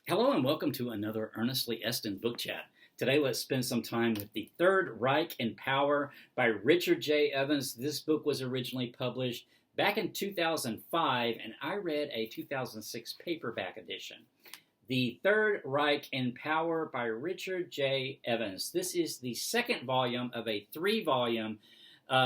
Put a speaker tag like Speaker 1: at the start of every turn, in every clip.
Speaker 1: Hello and welcome to another Earnestly Eston book chat. Today let's spend some time with The Third Reich in Power by Richard J. Evans. This book was originally published back in 2005 and I read a 2006 paperback edition. The Third Reich in Power by Richard J. Evans. This is the second volume of a three-volume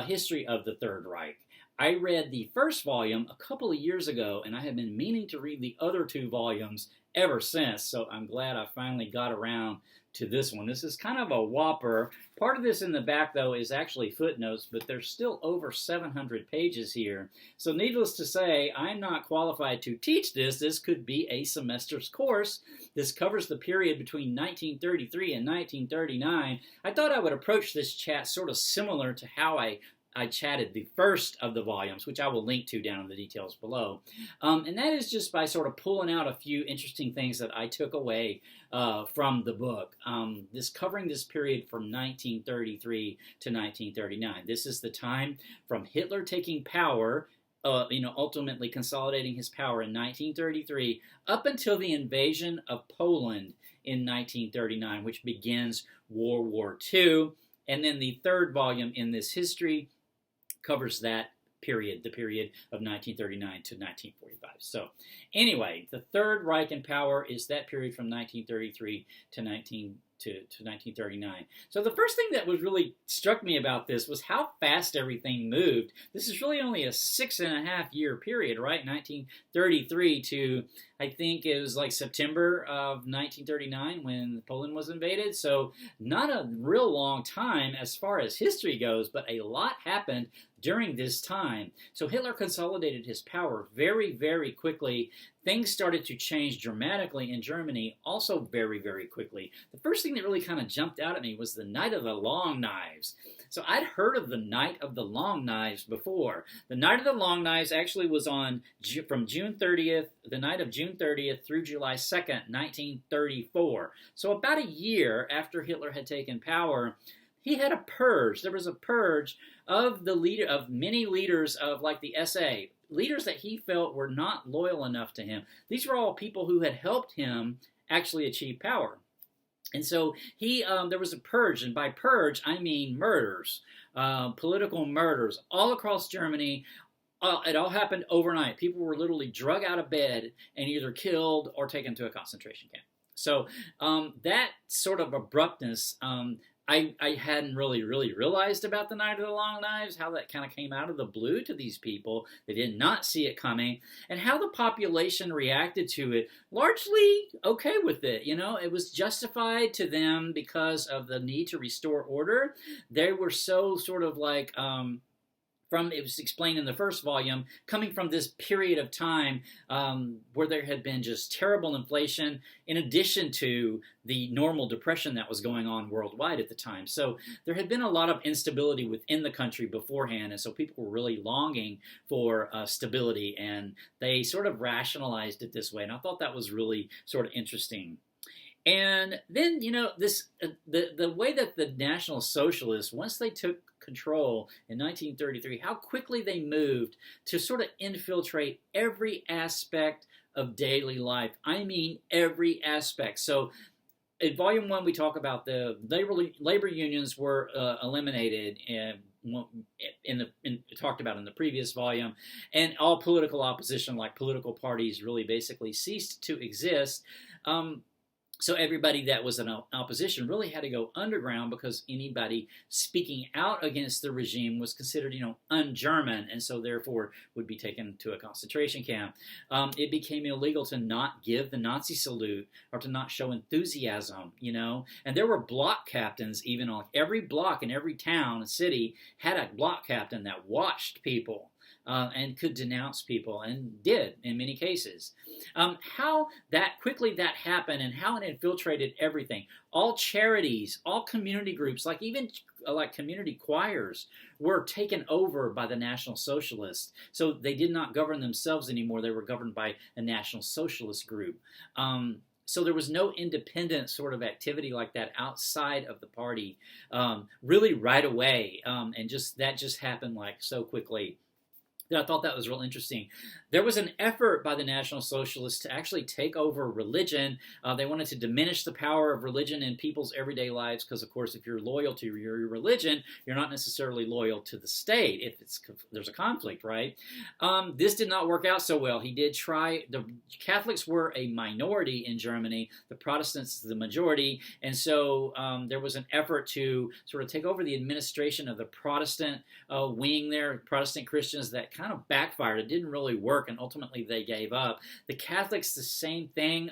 Speaker 1: history of the Third Reich. I read the first volume a couple of years ago, and I have been meaning to read the other two volumes ever since, so I'm glad I finally got around to this one. This is kind of a whopper. Part of this in the back, though, is actually footnotes, but there's still over 700 pages here. So needless to say, I'm not qualified to teach this. This could be a semester's course. This covers the period between 1933 and 1939. I thought I would approach this chat sort of similar to how I chatted the first of the volumes, which I will link to down in the details below. And that is just by sort of pulling out a few interesting things that I took away from the book. Covering this period from 1933 to 1939. This is the time from Hitler taking power, ultimately consolidating his power in 1933, up until the invasion of Poland in 1939, which begins World War II. And then the third volume in this history covers that period, the period of 1939 to 1945. So anyway, the Third Reich in Power is that period from 1933 to 1939. So the first thing that was really struck me about this was how fast everything moved. This is really only a 6.5 year period, right? 1933 to, I think it was like September of 1939 when Poland was invaded. So not a real long time as far as history goes, but a lot happened during this time. So Hitler consolidated his power very, very quickly. Things started to change dramatically in Germany also very, very quickly. The first thing that really kind of jumped out at me was the Night of the Long Knives. So I'd heard of the Night of the Long Knives before. The Night of the Long Knives actually was from June 30th, the night of June 30th through July 2nd, 1934. So about a year after Hitler had taken power, he had a purge. There was a purge of many leaders of like the SA, leaders that he felt were not loyal enough to him. These were all people who had helped him actually achieve power. And so there was a purge, and by purge I mean murders, political murders all across Germany. It all happened overnight. People were literally drug out of bed and either killed or taken to a concentration camp. So that sort of abruptness, I hadn't really realized about the Night of the Long Knives, how that kind of came out of the blue to these people. They did not see it coming, and how the population reacted to it, largely okay with it. It was justified to them because of the need to restore order. They were so sort of like... it was explained in the first volume, coming from this period of time where there had been just terrible inflation, in addition to the normal depression that was going on worldwide at the time. So there had been a lot of instability within the country beforehand, and so people were really longing for stability, and they sort of rationalized it this way, and I thought that was really sort of interesting. And then, the way that the National Socialists, once they took control in 1933, how quickly they moved to sort of infiltrate every aspect of daily life. I mean, every aspect. So in Volume 1, we talk about the labor unions were eliminated and talked about in the previous volume, and all political opposition, like political parties, really basically ceased to exist. So everybody that was in opposition really had to go underground, because anybody speaking out against the regime was considered, un-German, and so therefore would be taken to a concentration camp. It became illegal to not give the Nazi salute or to not show enthusiasm, And there were block captains, even on every block in every town and city had a block captain that watched people. And could denounce people, and did in many cases. How that quickly that happened, and how it infiltrated everything. All charities, all community groups, like even like community choirs, were taken over by the National Socialists. So they did not govern themselves anymore. They were governed by a National Socialist group. So there was no independent sort of activity like that outside of the party, really right away, and that just happened like so quickly. Yeah, I thought that was real interesting. There was an effort by the National Socialists to actually take over religion. They wanted to diminish the power of religion in people's everyday lives because, of course, if you're loyal to your religion, you're not necessarily loyal to the state if there's a conflict, right? This did not work out so well. He did try. The Catholics were a minority in Germany, the Protestants the majority, and so there was an effort to sort of take over the administration of the Protestant wing there, Protestant Christians, that kind of backfired. It didn't really work, and ultimately they gave up. The Catholics, the same thing.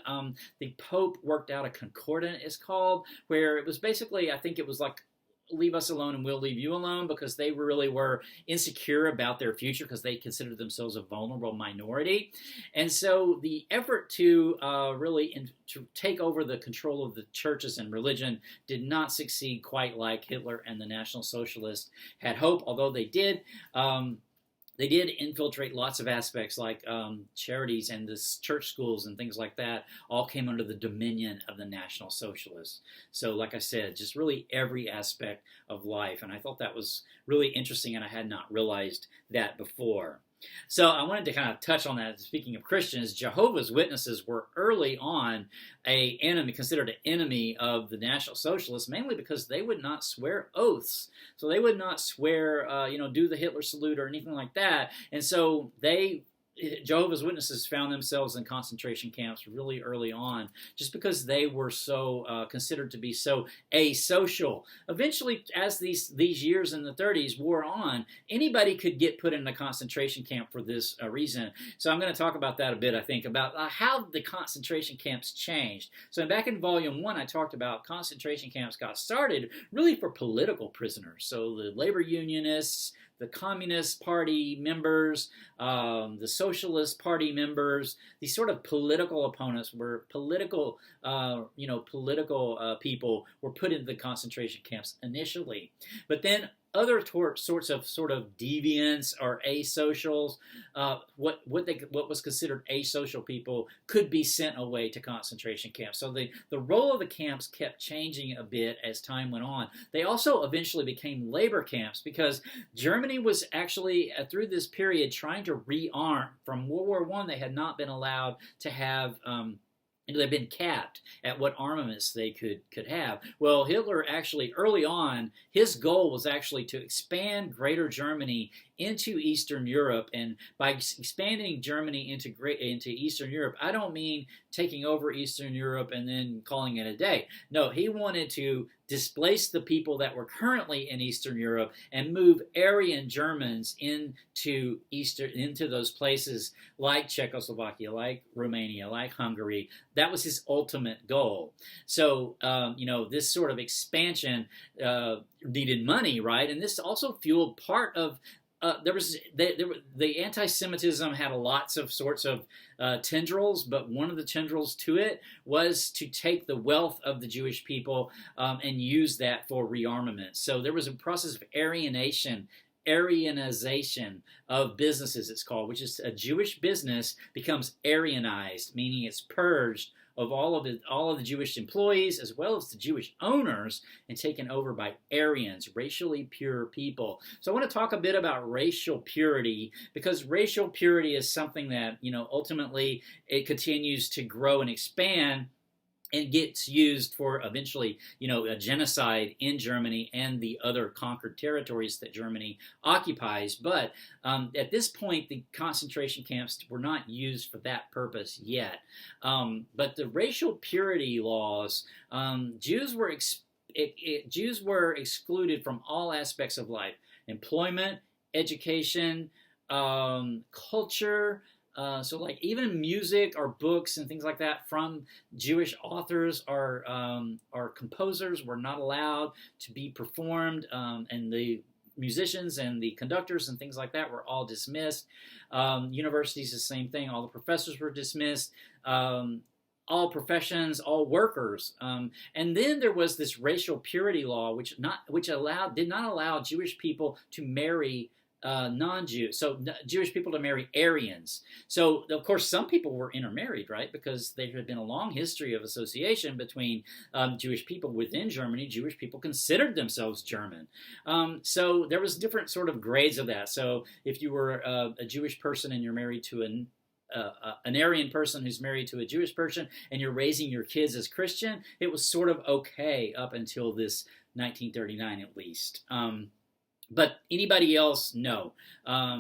Speaker 1: The Pope worked out a concordat, it's called, where it was basically, I think it was like, leave us alone and we'll leave you alone, because they really were insecure about their future because they considered themselves a vulnerable minority. And so the effort to to take over the control of the churches and religion did not succeed quite like Hitler and the National Socialists had hoped, although they did. They did infiltrate lots of aspects like charities and the church schools and things like that all came under the dominion of the National Socialists. So like I said, just really every aspect of life. And I thought that was really interesting, and I had not realized that before. So I wanted to kind of touch on that. Speaking of Christians, Jehovah's Witnesses were early on considered an enemy of the National Socialists, mainly because they would not swear oaths. So they would not swear, do the Hitler salute or anything like that. And so Jehovah's Witnesses found themselves in concentration camps really early on, just because they were so considered to be so asocial. Eventually, as these years in the 30s wore on, anybody could get put in a concentration camp for this reason. So I'm going to talk about that a bit, I think, about how the concentration camps changed. So back in Volume 1, I talked about concentration camps got started really for political prisoners. So the labor unionists, the Communist Party members, the Socialist Party members, these sort of political opponents were political people were put into the concentration camps initially. But then other sorts of sort of deviants or asocials, what was considered asocial people could be sent away to concentration camps. So the role of the camps kept changing a bit as time went on. They also eventually became labor camps because Germany was actually, through this period, trying to rearm. From World War I, they had not been allowed to have they've been capped at what armaments they could have. Well, Hitler actually, early on, his goal was actually to expand Greater Germany into Eastern Europe. And by expanding Germany into Eastern Europe, I don't mean taking over Eastern Europe and then calling it a day. No, he wanted to displace the people that were currently in Eastern Europe and move Aryan Germans into those places like Czechoslovakia, like Romania, like Hungary. That was his ultimate goal. So, this sort of expansion needed money, right? And this also fueled part of the anti-Semitism had lots of sorts of tendrils, but one of the tendrils to it was to take the wealth of the Jewish people and use that for rearmament. So there was a process of Aryanization of businesses, it's called, which is a Jewish business becomes Aryanized, meaning it's purged of all of the Jewish employees as well as the Jewish owners and taken over by Aryans, racially pure people. So I want to talk a bit about racial purity, because racial purity is something that, ultimately it continues to grow and expand and gets used for eventually, a genocide in Germany and the other conquered territories that Germany occupies. But at this point, the concentration camps were not used for that purpose yet. But the racial purity laws, Jews were excluded from all aspects of life: employment, education, culture. So like even music or books and things like that from Jewish authors or composers were not allowed to be performed, and the musicians and the conductors and things like that were all dismissed. Universities, the same thing. All the professors were dismissed. All professions, all workers. And then there was this racial purity law, which did not allow Jewish people to marry non-Jews, so Jewish people to marry Aryans. So, of course, some people were intermarried, right? Because there had been a long history of association between Jewish people within Germany. Jewish people considered themselves German. So there was different sort of grades of that. So if you were a Jewish person and you're married to an Aryan person who's married to a Jewish person and you're raising your kids as Christian, it was sort of okay up until this 1939 at least. But anybody else, no.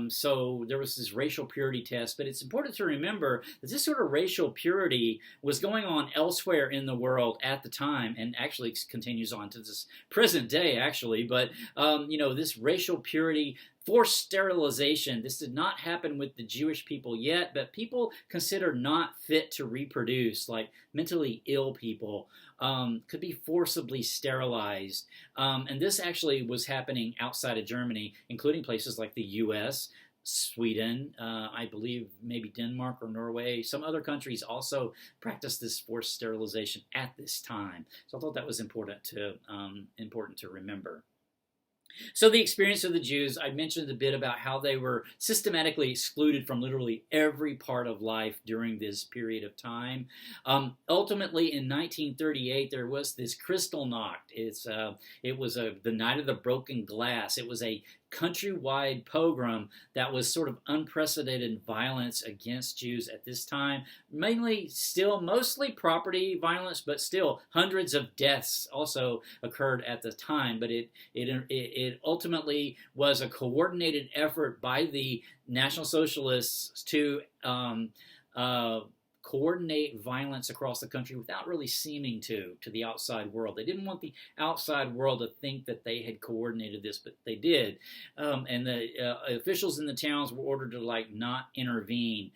Speaker 1: So there was this racial purity test, but it's important to remember that this sort of racial purity was going on elsewhere in the world at the time, and actually continues on to this present day, actually. But, this racial purity, forced sterilization, this did not happen with the Jewish people yet, but people considered not fit to reproduce, like mentally ill people, could be forcibly sterilized. And this actually was happening outside of Germany, including places like the U.S., Sweden, I believe maybe Denmark or Norway. Some other countries also practiced this forced sterilization at this time. So I thought that was important to remember. So the experience of the Jews, I mentioned a bit about how they were systematically excluded from literally every part of life during this period of time. Ultimately, in 1938, there was this Kristallnacht. It was the night of the broken glass. It was a countrywide pogrom that was sort of unprecedented violence against Jews at this time. Mostly property violence, but still hundreds of deaths also occurred at the time. But it ultimately was a coordinated effort by the National Socialists to coordinate violence across the country without really seeming to the outside world. They didn't want the outside world to think that they had coordinated this, but they did. And the officials in the towns were ordered to not intervene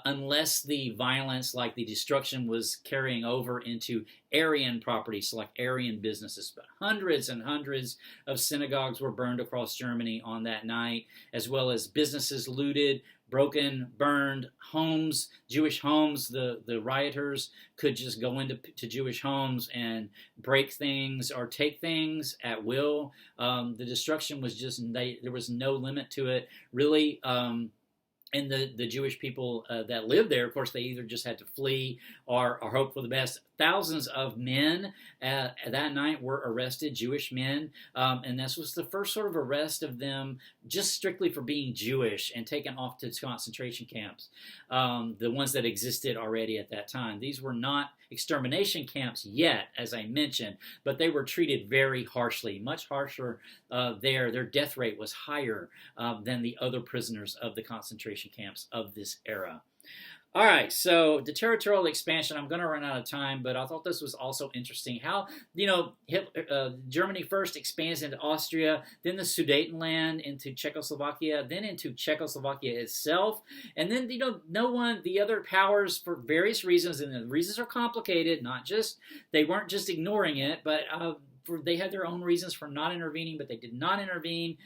Speaker 1: unless the violence, like the destruction, was carrying over into Aryan properties, like Aryan businesses. But hundreds and hundreds of synagogues were burned across Germany on that night, as well as businesses looted, broken, burned, homes, Jewish homes. The rioters could just go into Jewish homes and break things or take things at will. The destruction was there was no limit to it, really. And the Jewish people that lived there, of course, they either just had to flee or hope for the best. Thousands of men that night were arrested, Jewish men, and this was the first sort of arrest of them just strictly for being Jewish and taken off to concentration camps, the ones that existed already at that time. These were not extermination camps yet, as I mentioned, but they were treated very harshly, much harsher there. Their death rate was higher than the other prisoners of the concentration camps of this era. All right, so the territorial expansion, I'm going to run out of time, but I thought this was also interesting. How, Germany first expands into Austria, then the Sudetenland into Czechoslovakia, then into Czechoslovakia itself. And then, the other powers, for various reasons, and the reasons are complicated, they weren't just ignoring it, but they had their own reasons for not intervening, but they did not intervene.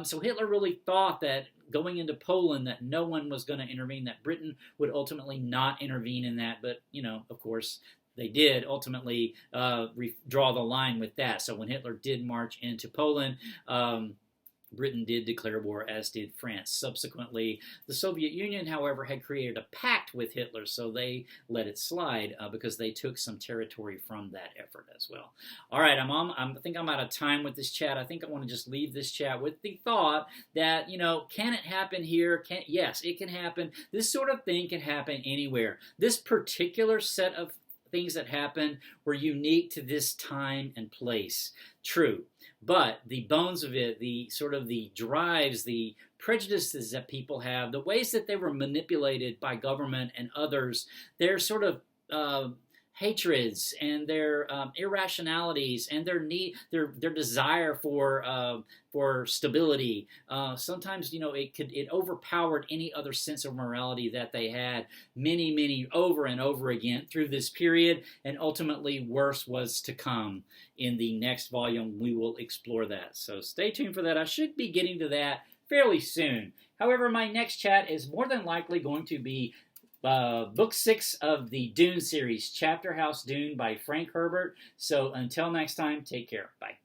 Speaker 1: So Hitler really thought that going into Poland, that no one was going to intervene, that Britain would ultimately not intervene in that. But, of course, they did ultimately draw the line with that. So when Hitler did march into Poland, Britain did declare war, as did France. Subsequently, the Soviet Union, however, had created a pact with Hitler, so they let it slide because they took some territory from that effort as well. All right, I think I'm out of time with this chat. I think I want to just leave this chat with the thought that, can it happen here? Yes, it can happen. This sort of thing can happen anywhere. This particular set of things that happened were unique to this time and place. True. But the bones of it, the sort of the drives, the prejudices that people have, the ways that they were manipulated by government and others, their sort of hatreds and their irrationalities and their desire for stability. Sometimes, it overpowered any other sense of morality that they had many over and over again through this period, and ultimately worse was to come. In the next volume, we will explore that. So stay tuned for that. I should be getting to that fairly soon. However, my next chat is more than likely going to be Book 6 of the Dune series, Chapterhouse Dune by Frank Herbert. So until next time, take care. Bye.